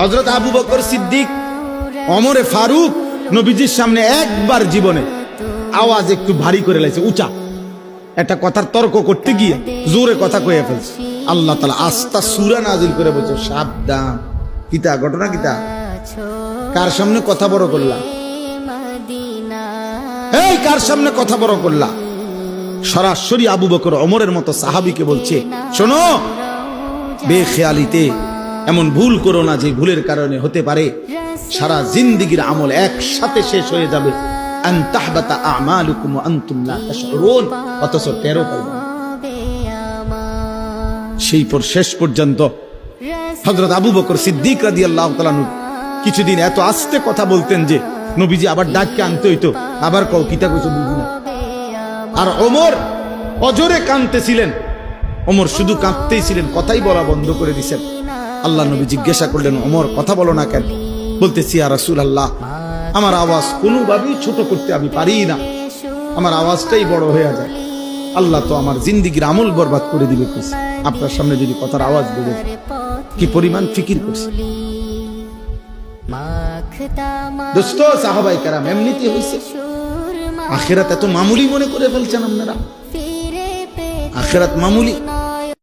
হযরত আবু বকর সিদ্দিক, ওমরে ফারুক নবীজির সামনে একবার জীবনে আওয়াজ একটু ভারী করে লাইছে, উঁচা একটা কথার তর্ক করতে গিয়ে জোরে কথা কয়ে ফেলছে। আল্লাহ তাআলা আস্তা সূরা নাজিল করে বলছে, সাবধান। কিতা ঘটনা কিতা? কার সামনে কথা বড় করলা? এই কার সামনে কথা বড় করলা? সরাসরি আবু বকর ওমরের মতো সাহাবীকে বলছে, শোনো, বেখেয়ালিতে এমন ভুল করো না যে ভুলের কারণে হতে পারে সারা জিন্দেগীর আমল একসাথে শেষ হয়ে যাবে। আন তাহবাতা আমালুকুম ওয়া আনতুম লা তাশউরুন, অথচ টেরও পাইবে না। সেই পর শেষ পর্যন্ত হযরত আবু বকর সিদ্দিক রাদিয়াল্লাহু তাআলা কিছুদিন এত আস্তে কথা বলতেন যে নবীজি আবার ডাককে আনতে হইতো, আবার কও কিতা কইছো বুঝি না। আর ওমর অজরে কাঁদতেছিলেন, ওমর শুধু কাঁদতেই ছিলেন, কথাই বলা বন্ধ করে দিয়েছেন। আল্লাহ নবী জিজ্ঞাসা করলেন, ওমর কথা বলো না কেন? বলতেছি, ইয়া রাসূলুল্লাহ, আমার আওয়াজ কোনোভাবেই ছোট করতে আমি পারি না, আমার আওয়াজটাই বড় হয়ে যায়। আল্লাহ তো আমার জিন্দেগীর আমল বরবাদ করে দিবে, আপনার সামনে যদি কথার আওয়াজ বেড়ে কি পরিমাণ ফিকির করছে। দোস্ত, সাহাবায়ে কেরাম এমনিতে হইছে। আখিরাত এত মামুলি মনে করে ফেলছেন আপনারা। আখিরাত মামুলি।